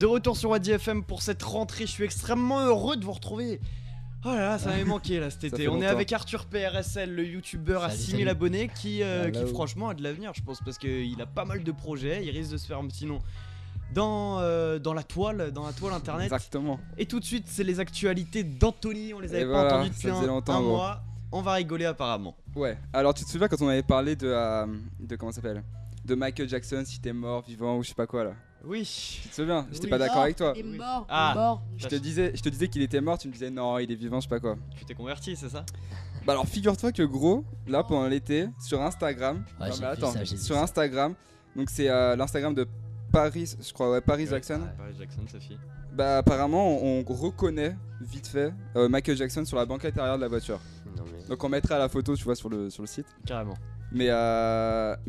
De retour sur WADIFM pour cette rentrée, je suis extrêmement heureux de vous retrouver. Oh là là, ça m'avait manqué là cet été. On est avec Arthur PRSL, le youtubeur à 6000 abonnés qui franchement a de l'avenir, je pense, parce qu'il a pas mal de projets. Il risque de se faire un petit nom dans la toile internet. Exactement. Et tout de suite, c'est les actualités d'Anthony. On les avait pas entendues depuis un mois. On va rigoler apparemment. Ouais. Alors tu te souviens quand on avait parlé de comment ça s'appelle, de Michael Jackson, si t'es mort, vivant ou je sais pas quoi là. Oui. Tu te souviens? J'étais pas d'accord avec toi. Il est mort. Ah. Il est mort. Je te disais qu'il était mort, tu me disais non, il est vivant, je sais pas quoi. Tu t'es converti, c'est ça? Bah alors figure-toi que gros, là pendant l'été, sur Instagram, Ouais, non mais j'ai attends, vu ça, sur Instagram, donc c'est l'Instagram de Paris, je crois, ouais, Paris Jackson. Paris Jackson, sa fille. Bah apparemment on reconnaît vite fait Michael Jackson sur la banquette arrière de la voiture. Non, mais... Donc on mettra la photo, tu vois, sur le site. Carrément. Mais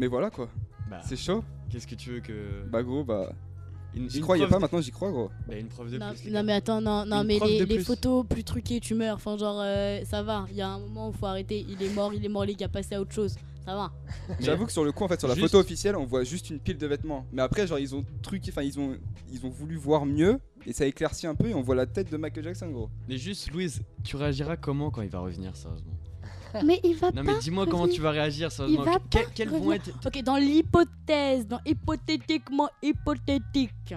voilà quoi. Bah, C'est chaud. qu'est-ce que tu veux que. Bah gros, bah Une j'y croyais preuve pas, maintenant j'y crois gros. Bah, une preuve de Non, plus. les non gars. mais attends, non Une mais preuve de les plus. photos plus truquées tu meurs, enfin genre ça va, il y a un moment où faut arrêter, il est mort les gars, passer à autre chose, ça va. Mais J'avoue que sur le coup en fait sur la juste- photo officielle on voit juste une pile de vêtements. Mais après genre ils ont truqué, enfin ils ont voulu voir mieux et ça éclaircit un peu et on voit la tête de Michael Jackson gros. Mais juste, Louise, tu réagiras comment quand il va revenir, sérieusement? Mais il va Non, pas mais dis-moi comment tu vas réagir, sérieusement. va pas Quels vont revenir. être. Ok, dans l'hypothèse, dans hypothétiquement hypothétique,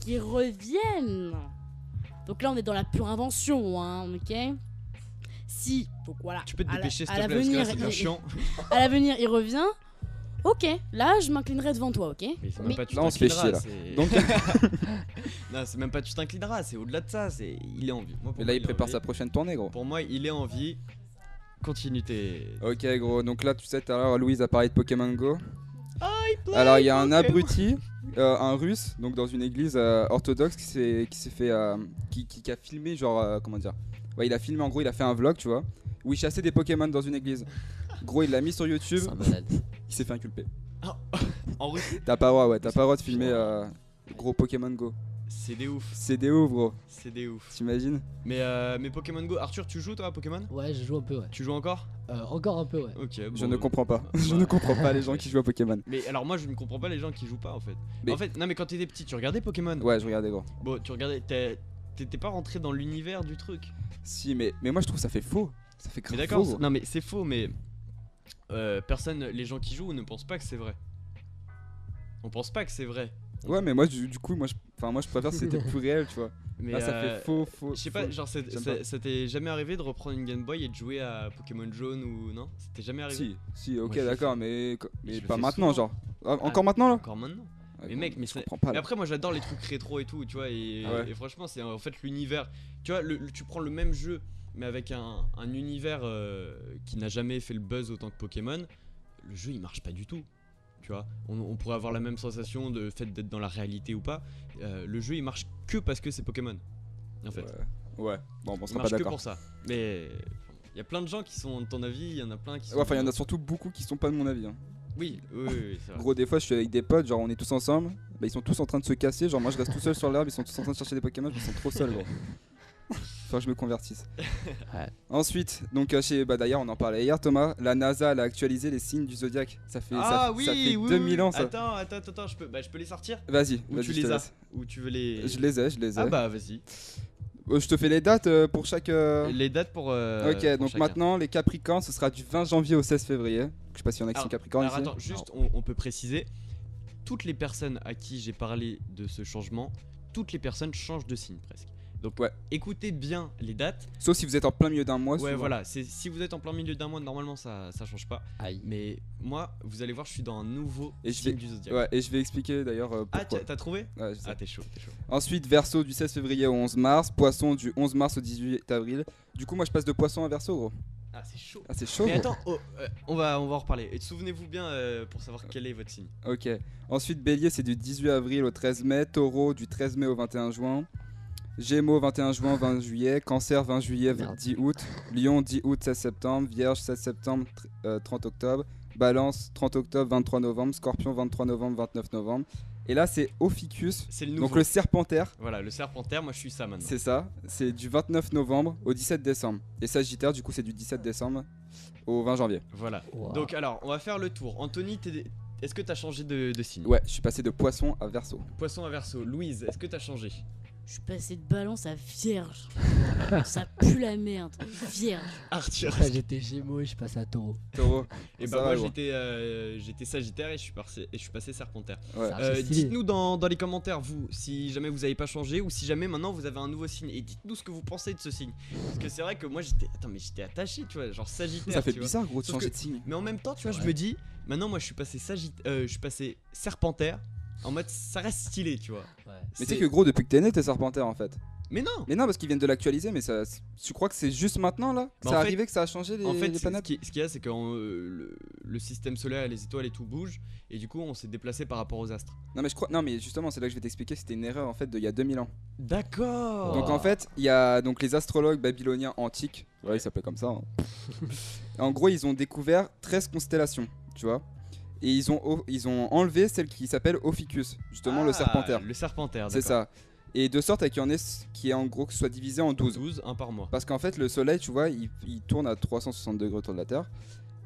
qu'ils reviennent. Donc là on est dans la pure invention, hein, ok. Si, donc voilà. Tu peux te à la- dépêcher, s'il à te plaît, parce que là, l'avenir, ça devient chiant. À l'avenir il revient. Ok, là je m'inclinerai devant toi, ok. Mais c'est Mais- même pas tu Là, on se fait t'inclineras, chier, c'est- Donc Non, c'est même pas tu t'inclineras, c'est au-delà de ça, c'est il est en vie. Moi, pour mais moi, là il est en prépare vie. sa prochaine tournée gros. Pour moi, il est en vie. Continue tes. Ok gros, donc là tu sais tout à l'heure Louise a parlé de Pokémon Go. Alors il y a un abruti, un russe, donc dans une église orthodoxe qui a filmé genre comment dire. Ouais il a filmé en gros, il a fait un vlog tu vois, où il chassait des Pokémon dans une église. Gros il l'a mis sur YouTube, C'est un malade. il s'est fait inculper. En russe, T'as pas le droit de filmer gros Pokémon Go. c'est des ouf. C'est des ouf gros, C'est des ouf. t'imagines? Mais Pokémon Go, Arthur, tu joues toi à Pokémon? Ouais, je joue un peu, ouais. Tu joues encore? Encore un peu, ouais. Ok, bon, Je ne comprends pas. Je bah. ne comprends pas les gens qui jouent à Pokémon. Mais alors, moi, je ne comprends pas les gens qui jouent pas en fait. Mais- En fait, non, mais quand t'étais petit, tu regardais Pokémon? Ouais je regardais gros. Bon, tu regardais. T'étais pas rentré dans l'univers du truc. Si mais moi je trouve ça fait faux. Ça fait Mais grave d'accord, faux. Gros. non mais c'est faux, mais les gens qui jouent ne pensent pas que c'est vrai. On pense pas que c'est vrai. Ouais mais moi du coup moi je préfère si c'était plus réel tu vois. Mais Là ça fait faux. je sais pas, faux. genre J'aime pas. ça t'est jamais arrivé de reprendre une Game Boy et de jouer à Pokémon jaune ou non? Ça t'est jamais arrivé? Si, ok, Moi, je le d'accord, fais. mais Je le pas fais maintenant, souvent. genre. Encore maintenant, là? Encore maintenant. Ouais, Mais mec, mais je ça- comprends pas. Mais Là. après, moi j'adore les trucs rétro et tout, tu vois, et Ouais. franchement, c'est en fait l'univers. Tu vois, tu prends le même jeu, mais avec un univers qui n'a jamais fait le buzz autant que Pokémon, le jeu il marche pas du tout. Tu vois, on pourrait avoir la même sensation de fait d'être dans la réalité ou pas. Le jeu il marche que parce que c'est Pokémon. En fait, Ouais. Bon, on il sera pas marche que d'accord. pour ça. Mais il y a plein de gens qui sont de ton avis, il y en a plein qui sont. Ouais, enfin, il y en a surtout beaucoup qui sont pas de mon avis. Hein. Oui, c'est vrai. Gros, des fois, je suis avec des potes, genre, on est tous ensemble. Bah, ils sont tous en train de se casser. Genre, moi, je reste tout seul sur l'herbe. Ils sont tous en train de chercher des Pokémon. Je me sens trop seul, gros. Faut que je me convertisse. Ouais. Ensuite, donc, d'ailleurs, on en parlait hier, Thomas. La NASA, elle a actualisé les signes du zodiaque. Ça fait, ça fait 2000 ans, ça. Attends, je peux les sortir? Vas-y, Où vas-y, tu je te les as? laisse. Où tu veux les. Je les ai. Ah bah vas-y. Je te fais les dates pour chaque. Les dates pour. Ok, pour donc chacun. maintenant les Capricornes, ce sera du 20 janvier au 16 février. Je sais pas s'il y en a qui sont Capricornes Alors ici. attends, juste on peut préciser. Toutes les personnes à qui j'ai parlé de ce changement, toutes les personnes changent de signe presque. Donc Ouais. écoutez bien les dates. Sauf si vous êtes en plein milieu d'un mois. Ouais souvent. voilà, si vous êtes en plein milieu d'un mois, normalement ça change pas. Aïe. Mais moi, vous allez voir, je suis dans un nouveau Et je signe vais- du zodiaque. Ouais, et je vais expliquer d'ailleurs Ah pourquoi. t'as trouvé? Ouais, je sais. Ah t'es chaud. Ensuite, Verseau du 16 février au 11 mars, Poisson du 11 mars au 18 avril. Du coup, moi je passe de Poisson à Verseau, gros. Ah c'est chaud. Ah, c'est chaud. Mais gros. attends, on va en reparler. Et souvenez-vous bien pour savoir quel est votre signe. Ok. Ensuite, Bélier, c'est du 18 avril au 13 mai. Taureau, du 13 mai au 21 juin. Gémeaux, 21 juin, 20 juillet. Cancer, 20 juillet, Merde. 10 août. Lion, 10 août, 16 septembre. Vierge, 16 septembre, 30 octobre. Balance, 30 octobre, 23 novembre. Scorpion, 23 novembre, 29 novembre. Et là, c'est Ophiuchus. C'est le nouveau. Donc le Serpentaire, Voilà, le serpentaire, moi je suis ça maintenant. c'est ça. C'est du 29 novembre au 17 décembre. Et Sagittaire, du coup, c'est du 17 décembre au 20 janvier. Voilà. Wow. Donc alors, on va faire le tour. Anthony, est-ce que t'as changé de signe? Ouais, je suis passé de poisson à verso. Poisson à Verseau. Louise, est-ce que t'as changé? Je suis passé de balance à vierge. Ça pue la merde. Vierge. Arthur. Après, j'étais Gémeaux et je passe à Taureau. Taureau. Et Ça bah va, moi gros. j'étais Sagittaire et je suis passé Serpentaire. Ouais. C'est stylé. Dites-nous dans les commentaires vous si jamais vous avez pas changé ou si jamais maintenant vous avez un nouveau signe et dites-nous ce que vous pensez de ce signe. Parce que c'est vrai que moi j'étais attaché, tu vois, genre Sagittaire. Ça fait tu vois. bizarre, gros, de Sauf changer que- de signe. Mais en même temps, tu vois, C'est je me dis maintenant moi je suis passé je suis passé Serpentaire en mode ça reste stylé, tu vois. Ouais. Mais tu sais que gros, depuis que t'es né, t'es Serpentaire en fait. Mais non. Mais non, parce qu'ils viennent de l'actualiser, mais ça, tu crois que c'est juste maintenant là? Bah, C'est en fait- arrivé que ça a changé les, En fait, les planètes? ce qu'il y a, c'est que le système solaire et les étoiles et tout bougent, et du coup, on s'est déplacé par rapport aux astres. Non, mais je crois. Non, mais justement, c'est là que je vais t'expliquer. C'était une erreur en fait d'il y a 2000 ans. D'accord. Donc en fait, il y a donc les astrologues babyloniens antiques. Ouais, ils s'appelaient comme ça. Hein. En gros, ils ont découvert 13 constellations, tu vois. Et ils ont enlevé celle qui s'appelle Ophiuchus, justement le Serpentaire. Le Serpentaire, C'est d'accord. ça. Et de sorte à qu'il y en ait qui est en gros que ce soit divisé en 12. 12, un par mois. Parce qu'en fait, le soleil, tu vois, il tourne à 360 degrés autour de la Terre.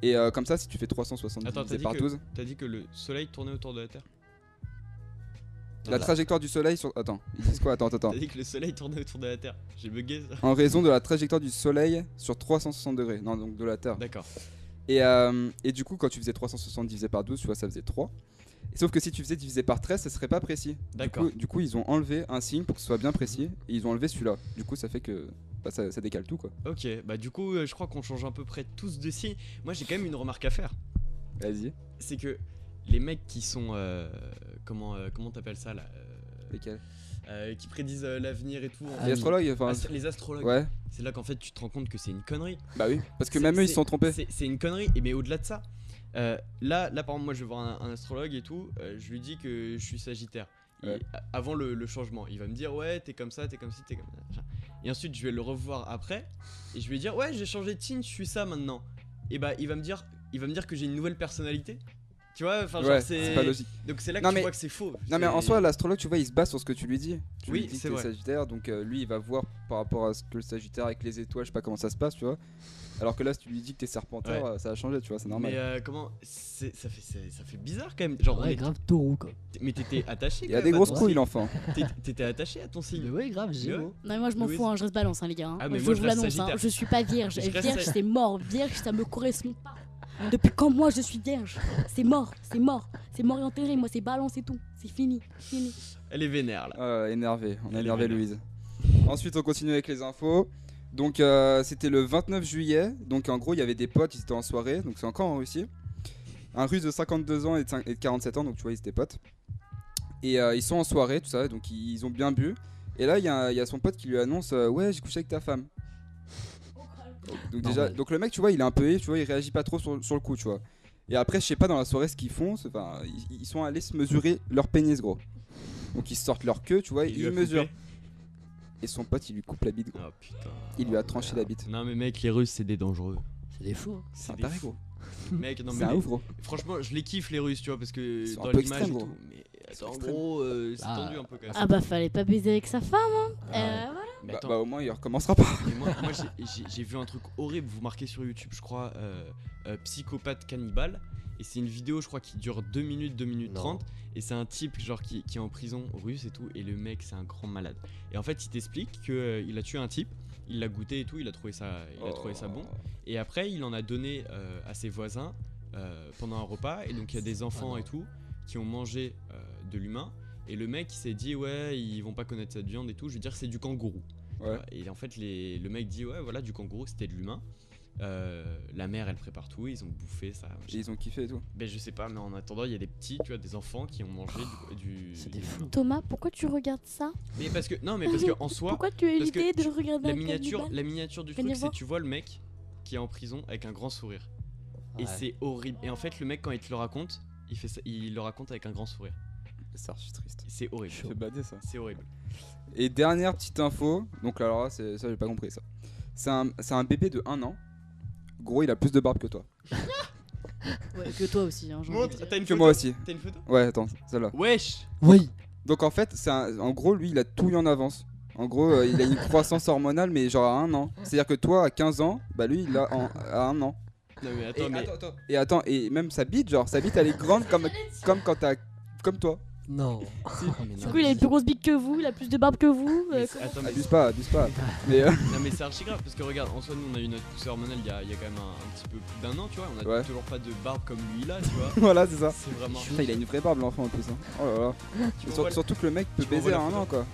Et comme ça, si tu fais 360 Attends, divisé par 12, t'as dit que le soleil tournait autour de la Terre? la trajectoire du soleil sur. Attends, ils disent quoi? Attends. T'as dit que le soleil tournait autour de la Terre. J'ai bugué ça. En raison de la trajectoire du soleil sur 360 degrés. Non, donc de la Terre. D'accord. Et du coup, quand tu faisais 360 divisé par 12, tu vois, ça faisait 3. Et sauf que si tu faisais divisé par 13, ça serait pas précis. D'accord. Du coup, ils ont enlevé un signe pour que ce soit bien précis. Et ils ont enlevé celui-là. Du coup, ça fait que bah, ça décale tout, quoi. Ok, bah du coup, je crois qu'on change à peu près tous de signe. Moi, j'ai quand même une remarque à faire. Vas-y. C'est que les mecs qui sont. Comment t'appelles ça là Lesquels? Qui prédisent l'avenir et tout. Les astrologues, enfin. Les astrologues. Ouais. C'est là qu'en fait tu te rends compte que c'est une connerie. Bah oui. Parce que C'est- même eux, ils c'est- se sont trompés. C'est une connerie, mais au-delà de ça, là par exemple, moi je vais voir un astrologue et tout, je lui dis que je suis Sagittaire. Ouais. Avant le changement, il va me dire ouais, t'es comme ça, t'es comme ci, t'es comme ça. Et ensuite, je vais le revoir après et je vais lui dire ouais, j'ai changé de signe, je suis ça maintenant. Et bah, il va me dire que j'ai une nouvelle personnalité. Tu vois, enfin, genre Ouais, c'est. c'est pas logique. Donc c'est là que Non, tu mais- vois que c'est faux. Non mais en C'est- soi l'astrologue tu vois il se base sur ce que tu lui dis. Tu Oui, lui dis c'est que t'es vrai. Sagittaire donc lui il va voir par rapport à ce que le Sagittaire avec les étoiles je sais pas comment ça se passe tu vois. Alors que là si tu lui dis que t'es Serpentaire Ouais. ça a changé tu vois c'est normal. Mais comment ça fait bizarre quand même. Genre, Ouais, grave Taureau quoi. mais t'étais attaché. Il y a quand des même à grosses ton couilles signe. l'enfant. T'étais attaché à ton Mais signe. ouais, grave, Gémeaux. Non, mais moi je m'en Louise. fous, hein, je reste balance, hein, les gars. Hein. Ah, mais je moi, je vous reste l'annonce, hein, Sagittaire. je suis pas vierge. Je reste Vierge, Sag- c'est mort. Vierge, ça me correspond pas. Depuis quand moi je suis vierge? C'est mort, c'est mort. C'est mort et enterré. Moi, c'est balance et tout. C'est fini, fini. Elle est vénère là. Énervé, on a Elle est énervé vénère. Louise. Ensuite on continue avec les infos. Donc c'était le 29 juillet donc en gros il y avait des potes ils étaient en soirée donc c'est encore en Russie. Un russe de 52 ans et de 47 ans donc tu vois ils étaient potes. Et ils sont en soirée tout ça donc ils ont bien bu. Et là il y a son pote qui lui annonce ouais j'ai couché avec ta femme. Donc déjà Normal. donc le mec tu vois il est un peu tu vois il réagit pas trop sur le coup tu vois. Et après je sais pas dans la soirée ce qu'ils font enfin ils sont allés se mesurer leur pénis gros. Donc ils sortent leur queue tu vois Il lui ils a mesurent. coupé. Et son pote il lui coupe la bite gros. Oh putain. Il lui a tranché la bite. Non mais mec, les Russes c'est des dangereux. C'est des fous. hein. C'est un des taré fous. gros. Mec, non C'est mais un ouf gros. franchement, je les kiffe les Russes, tu vois, parce que Ils sont dans un peu l'image et extrêmes, tout. gros. Mais sont en extrêmes. gros, c'est Ah. tendu un peu quand même. Ah bah, fallait pas baiser avec sa femme. Hein. Voilà. Mais Bah, attends, bah, au moins il recommencera pas. mais moi j'ai vu un truc horrible. Vous marquez sur YouTube, je crois, psychopathe cannibale. Et c'est une vidéo, je crois, qui dure 2 minutes, 2 minutes Non. 30. Et c'est un type genre qui est en prison russe et tout. Et le mec, c'est un grand malade. Et en fait, il t'explique qu'il a tué un type. Il l'a goûté et tout. Il a trouvé ça bon. Et après, il en a donné à ses voisins pendant un repas. Et donc, il y a des enfants non. et tout qui ont mangé de l'humain. Et le mec, il s'est dit, ouais, ils vont pas connaître cette viande et tout. Je veux dire, c'est du kangourou. Ouais. Et en fait, le mec dit, ouais, voilà, du kangourou, c'était de l'humain. La mère, elle prépare tout. Ils ont bouffé ça. Et ils ont kiffé et tout. Ben, je sais pas, mais en attendant, il y a des petits, tu vois, des enfants qui ont mangé du. C'est des du- fous. Thomas, pourquoi tu regardes ça? Mais parce que, non, mais parce que en soi, Pourquoi tu as eu parce que l'idée de regarder la un miniature, cannibale la miniature du Venez truc, c'est voir. tu vois le mec qui est en prison avec un grand sourire. Et Ouais. c'est horrible. Et en fait, le mec, quand il te le raconte, il le raconte avec un grand sourire. C'est archi triste. C'est horrible. Chaud. C'est badé ça. C'est horrible. Et dernière petite info. Donc là, alors là, ça j'ai pas compris ça. C'est un bébé de 1 an. Gros il a plus de barbe que toi. Ouais, que toi aussi. Hein, j'ai envie de Montre, dire. t'as une Que photo moi aussi. T'as une photo Ouais attends celle-là. Wesh. Oui. Donc en fait en gros lui il a tout eu en avance. En gros il a une croissance hormonale mais genre à 1 an. C'est à dire que toi à 15 ans bah lui il a à 1 an. Non mais attends, mais Et même sa bite, genre sa bite elle est grande comme quand t'as comme toi. Non. mais Du non, coup, il a une plus grosse bite que vous, il a plus de barbe que vous. mais comment- attends, mais Abuse pas. Mais non mais c'est archi grave parce que regarde, en soi nous on a eu notre poussée hormonale il y a quand même un petit peu plus d'un an, tu vois, on a Ouais. toujours pas de barbe comme lui là, tu vois. voilà, c'est ça. C'est vraiment. Putain, il a une vraie barbe l'enfant en plus. Hein. Oh là là. Tu m'envoies Surtout que le mec peut tu m'envoies baiser à la un photo. an quoi.